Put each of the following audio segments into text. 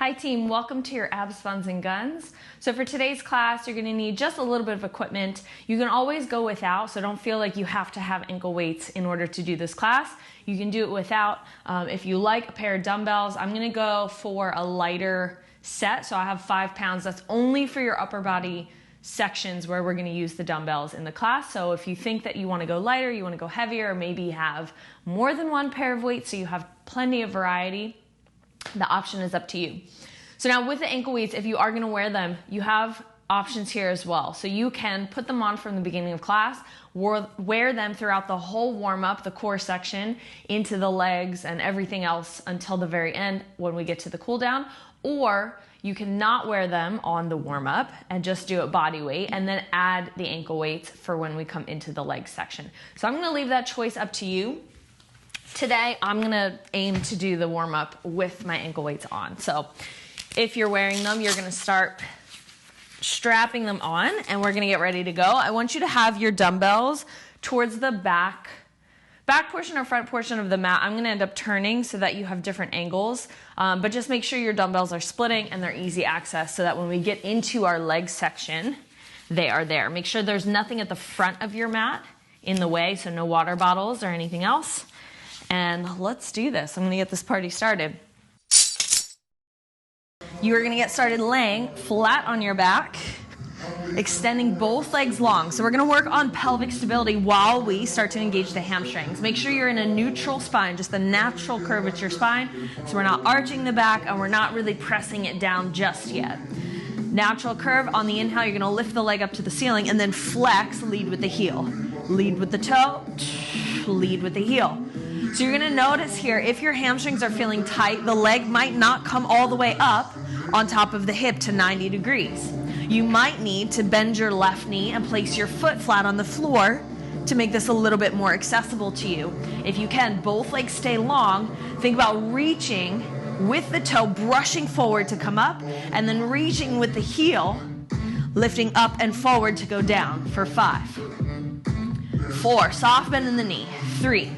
Hi team, welcome to your abs, buns, and guns. So for today's class, you're gonna need just a little bit of equipment. You can always go without, so don't feel like you have to have ankle weights in order to do this class. You can do it without. If you like a pair of dumbbells, I'm gonna go for a lighter set. So I have 5 pounds. That's only for your upper body sections where we're gonna use the dumbbells in the class. So if you think that you wanna go lighter, you wanna go heavier, or maybe have more than one pair of weights so you have plenty of variety, the option is up to you. So now with the ankle weights, if you are gonna wear them, you have options here as well. So you can put them on from the beginning of class, wear them throughout the whole warm up, the core section, into the legs and everything else until the very end when we get to the cool down. Or you can not wear them on the warm up and just do it body weight and then add the ankle weights for when we come into the leg section. So I'm gonna leave that choice up to you. Today, I'm gonna aim to do the warm up with my ankle weights on. So if you're wearing them, you're gonna start strapping them on and we're gonna get ready to go. I want you to have your dumbbells towards the back portion or front portion of the mat. I'm gonna end up turning so that you have different angles, but just make sure your dumbbells are splitting and they're easy access so that when we get into our leg section, they are there. Make sure there's nothing at the front of your mat in the way, so no water bottles or anything else. And let's do this. I'm gonna get this party started. You are gonna get started laying flat on your back, extending both legs long. So we're gonna work on pelvic stability while we start to engage the hamstrings. Make sure you're in a neutral spine, just a natural curvature spine. So we're not arching the back and we're not really pressing it down just yet. Natural curve. On the inhale, you're gonna lift the leg up to the ceiling and then flex, lead with the heel. Lead with the toe, lead with the heel. So you're gonna notice here, if your hamstrings are feeling tight, the leg might not come all the way up on top of the hip to 90 degrees. You might need to bend your left knee and place your foot flat on the floor to make this a little bit more accessible to you. If you can, both legs stay long. Think about reaching with the toe, brushing forward to come up, and then reaching with the heel, lifting up and forward to go down for 5. 4, soft bend in the knee. 3,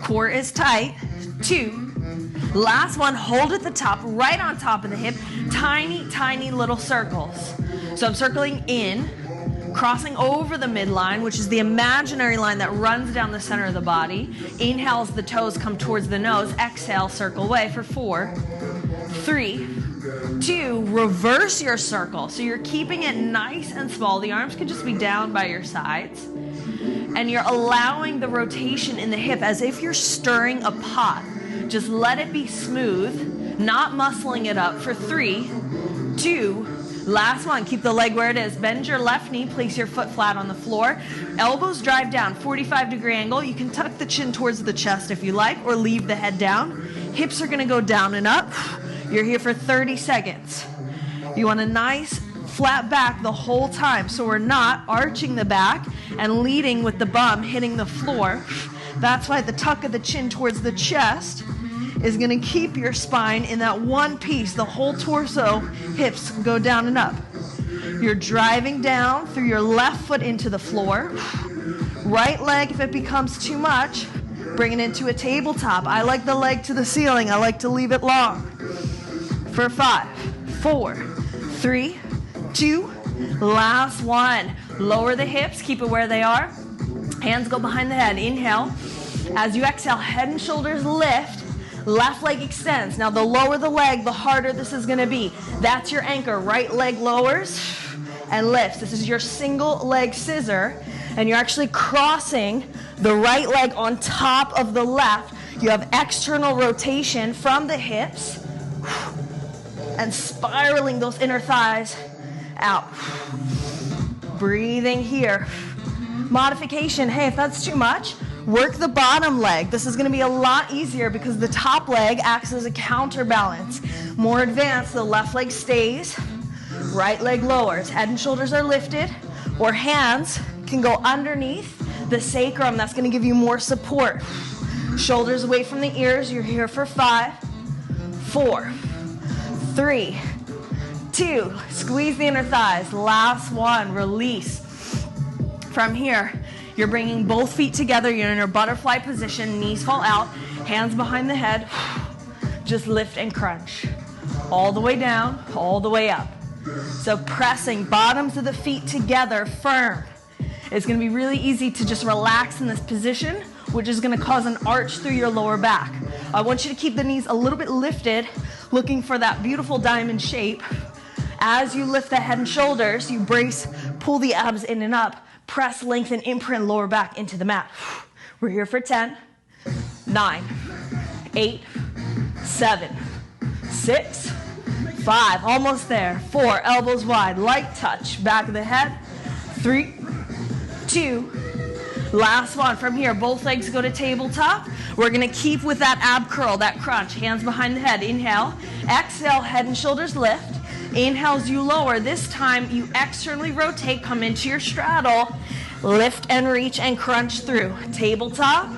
core is tight. 2, last one, hold at the top, right on top of the hip, tiny, tiny little circles. So I'm circling in, crossing over the midline, which is the imaginary line that runs down the center of the body. Inhale as the toes come towards the nose. Exhale, circle away for 4, 3, 2, reverse your circle. So you're keeping it nice and small. The arms could just be down by your sides. And you're allowing the rotation in the hip as if you're stirring a pot. Just let it be smooth, not muscling it up for 3, 2, last one. Keep the leg where it is. Bend your left knee, place your foot flat on the floor. Elbows drive down, 45-degree angle. You can tuck the chin towards the chest if you like, or leave the head down. Hips are gonna go down and up. You're here for 30 seconds. You want a nice flat back the whole time, so we're not arching the back and leading with the bum hitting the floor. That's why the tuck of the chin towards the chest is gonna keep your spine in that one piece. The whole torso, hips go down and up. You're driving down through your left foot into the floor. Right leg, if it becomes too much, bring it into a tabletop. I like the leg to the ceiling. I like to leave it long. For 5, 4, 3, 2, last one. Lower the hips, keep it where they are. Hands go behind the head. Inhale. As you exhale, head and shoulders lift. Left leg extends. Now the lower the leg, the harder this is gonna be. That's your anchor. Right leg lowers and lifts. This is your single leg scissor, and you're actually crossing the right leg on top of the left. You have external rotation from the hips and spiraling those inner thighs out. Breathing here. Modification, hey, if that's too much, work the bottom leg. This is gonna be a lot easier because the top leg acts as a counterbalance. More advanced, the left leg stays, right leg lowers. Head and shoulders are lifted, or hands can go underneath the sacrum. That's gonna give you more support. Shoulders away from the ears. You're here for 5, 4, 3, 2, squeeze the inner thighs. Last one, release. From here, you're bringing both feet together. You're in your butterfly position. Knees fall out. Hands behind the head. Just lift and crunch. all the way down, all the way up. So pressing bottoms of the feet together firm. It's going to be really easy to just relax in this position, which is going to cause an arch through your lower back. I want you to keep the knees a little bit lifted, looking for that beautiful diamond shape. As you lift the head and shoulders, you brace, pull the abs in and up, press, lengthen, imprint lower back into the mat. We're here for 10, 9, 8, 7, 6, 5, almost there, 4, elbows wide, light touch, back of the head, 3, 2, last one. From here, both legs go to tabletop. We're gonna keep with that ab curl, that crunch, hands behind the head, inhale, exhale, head and shoulders lift. Inhale as you lower. This time you externally rotate, come into your straddle, lift and reach and crunch through. Tabletop,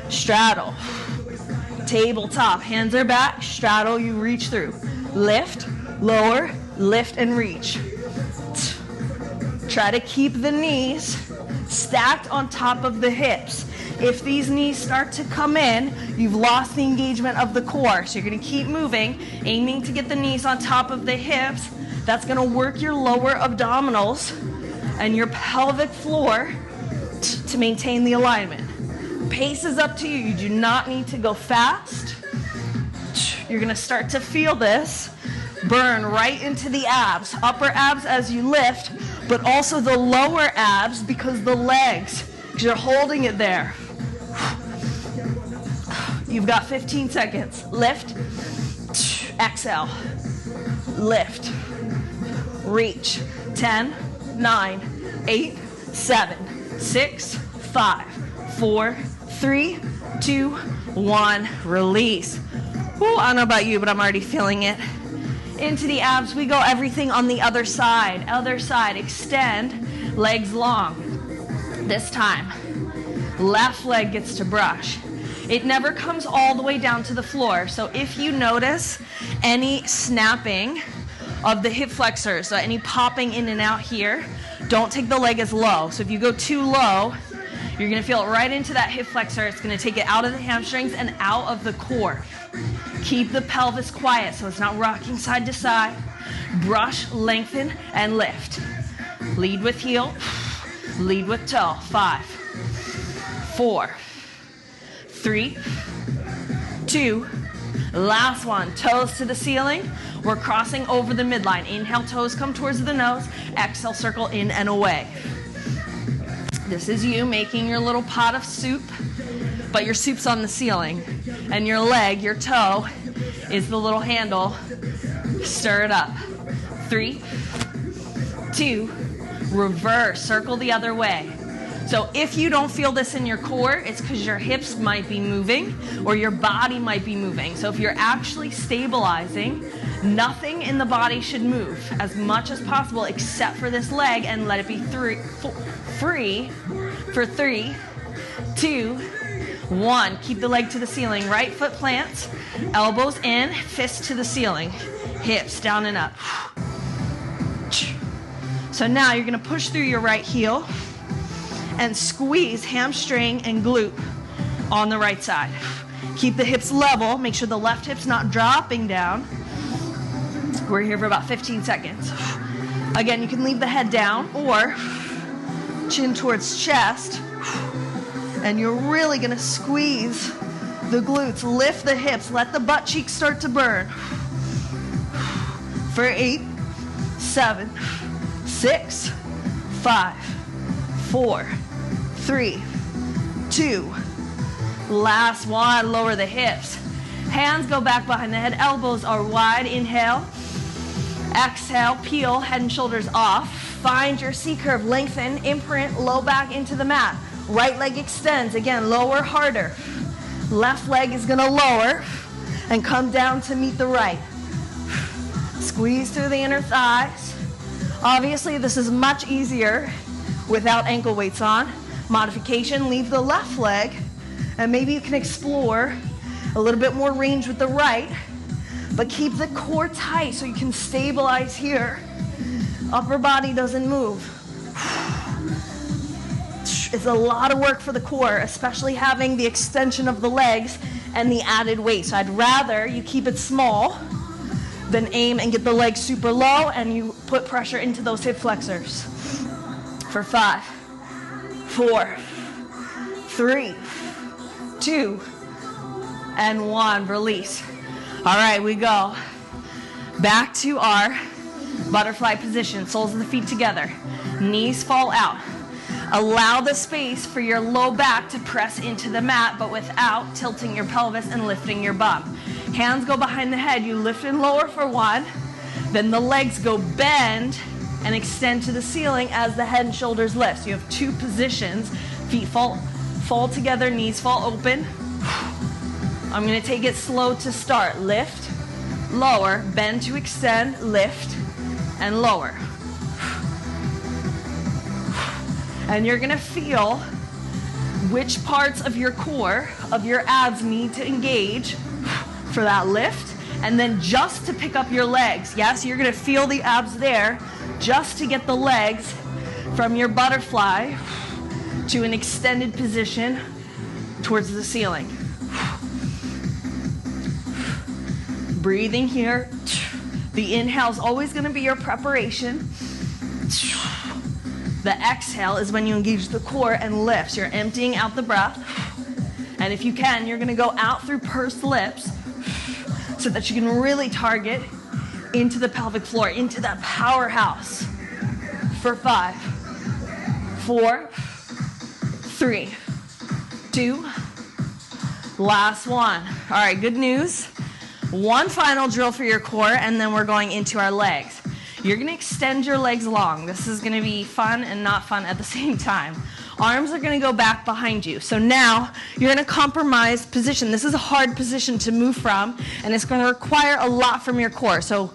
straddle, tabletop, hands are back, straddle, you reach through. Lift, lower, lift and reach. Try to keep the knees stacked on top of the hips. If these knees start to come in, you've lost the engagement of the core. So you're going to keep moving, aiming to get the knees on top of the hips. That's going to work your lower abdominals and your pelvic floor to maintain the alignment. Pace is up to you. You do not need to go fast. You're going to start to feel this burn right into the abs, upper abs as you lift, but also the lower abs because the legs, because you're holding it there. You've got 15 seconds. Lift, exhale, lift, reach. 10, 9, 8, 7, 6, 5, 4, 3, 2, 1. Release. Ooh, I don't know about you, but I'm already feeling it. Into the abs we go. Everything on the other side. Other side. Extend. Legs long. This time, left leg gets to brush. It never comes all the way down to the floor. So if you notice any snapping of the hip flexors, so any popping in and out here, don't take the leg as low. So if you go too low, you're going to feel it right into that hip flexor. It's going to take it out of the hamstrings and out of the core. Keep the pelvis quiet so it's not rocking side to side. Brush, lengthen, and lift. Lead with heel, lead with toe. 5, 4, 3, 2, last one. Toes to the ceiling. We're crossing over the midline. Inhale, toes come towards the nose. Exhale, circle in and away. This is you making your little pot of soup, but your soup's on the ceiling. And your leg, your toe, is the little handle. Stir it up. 3, 2, reverse. Circle the other way. So if you don't feel this in your core, it's because your hips might be moving or your body might be moving. So if you're actually stabilizing, nothing in the body should move as much as possible except for this leg, and let it be free for 3, 2, 1. Keep the leg to the ceiling. Right foot plants, elbows in, fist to the ceiling, hips down and up. So now you're going to push through your right heel and squeeze hamstring and glute on the right side. Keep the hips level. Make sure the left hip's not dropping down. We're here for about 15 seconds. Again, you can leave the head down or chin towards chest. And you're really going to squeeze the glutes. Lift the hips. Let the butt cheeks start to burn. For 8, 7, 6, 5, 4, 3, 2. Last one. Lower the hips. Hands go back behind the head. Elbows are wide. Inhale. Exhale. Peel. Head and shoulders off. Find your C curve. Lengthen. Imprint. Low back into the mat. Right leg extends. Again, lower harder. Left leg is going to lower and come down to meet the right. Squeeze through the inner thighs. Obviously, this is much easier without ankle weights on. Modification, leave the left leg, and maybe you can explore a little bit more range with the right, but keep the core tight so you can stabilize here. Upper body doesn't move. It's a lot of work for the core, especially having the extension of the legs and the added weight. So I'd rather you keep it small Then aim and get the legs super low, and you put pressure into those hip flexors. For 5, 4, 3, 2, and 1. Release. All right, we go back to our butterfly position. Soles of the feet together. Knees fall out. Allow the space for your low back to press into the mat, but without tilting your pelvis and lifting your bum. Hands go behind the head. You lift and lower for 1. Then the legs go bend and extend to the ceiling as the head and shoulders lift. So you have 2 positions. Feet fall together, knees fall open. I'm going to take it slow to start. Lift, lower, bend to extend, lift, and lower. And you're going to feel which parts of your core, of your abs need to engage for that lift, and then just to pick up your legs. Yes, you're going to feel the abs there just to get the legs from your butterfly to an extended position towards the ceiling. Breathing here. The inhale is always going to be your preparation. The exhale is when you engage the core and lift. You're emptying out the breath. And if you can, you're going to go out through pursed lips so that you can really target into the pelvic floor, into that powerhouse. For 5, 4, 3, 2, last one. All right, good news. One final drill for your core, and then we're going into our legs. You're going to extend your legs long. This is going to be fun and not fun at the same time. Arms are going to go back behind you. So now you're in a compromised position. This is a hard position to move from, and it's going to require a lot from your core. So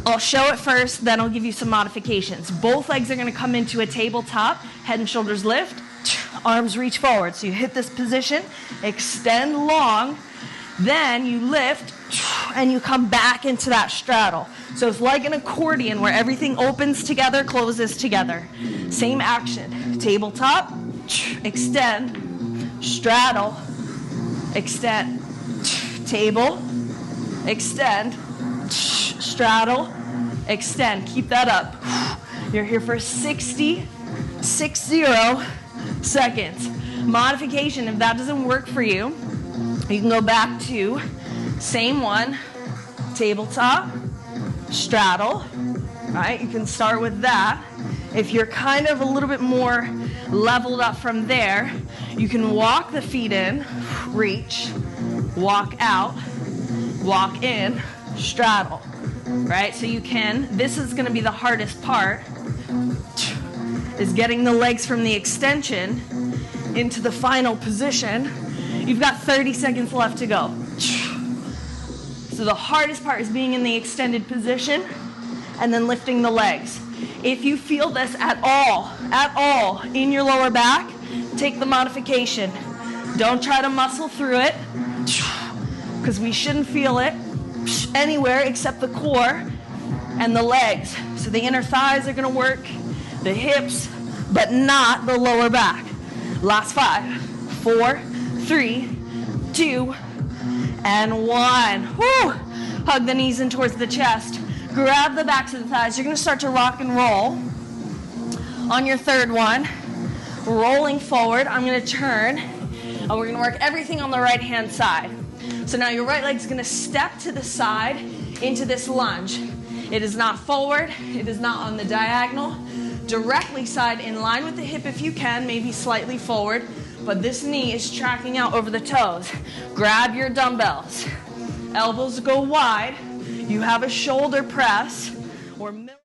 I'll show it first, then I'll give you some modifications. Both legs are going to come into a tabletop, head and shoulders lift, arms reach forward. So you hit this position, extend long, then you lift, and you come back into that straddle. So it's like an accordion where everything opens together, closes together. Same action. Tabletop, extend, straddle, extend, table, extend, straddle, extend. Keep that up. You're here for 60 seconds. Modification, if that doesn't work for you, you can go back to same one, tabletop, straddle, right? You can start with that. If you're kind of a little bit more leveled up from there, you can walk the feet in, reach, walk out, walk in, straddle, right? So you can, this is going to be the hardest part, is getting the legs from the extension into the final position. You've got 30 seconds left to go. So the hardest part is being in the extended position and then lifting the legs. If you feel this at all in your lower back, take the modification. Don't try to muscle through it, because we shouldn't feel it anywhere except the core and the legs. So the inner thighs are going to work, the hips, but not the lower back. Last 5, 4, 3, 2, and 1. Woo! Hug the knees in towards the chest. Grab the backs of the thighs. You're going to start to rock and roll. On your third one, rolling forward, I'm going to turn, and we're going to work everything on the right-hand side. So now your right leg's going to step to the side into this lunge. It is not forward. It is not on the diagonal. Directly side in line with the hip if you can, maybe slightly forward. But this knee is tracking out over the toes. Grab your dumbbells. Elbows go wide. You have a shoulder press or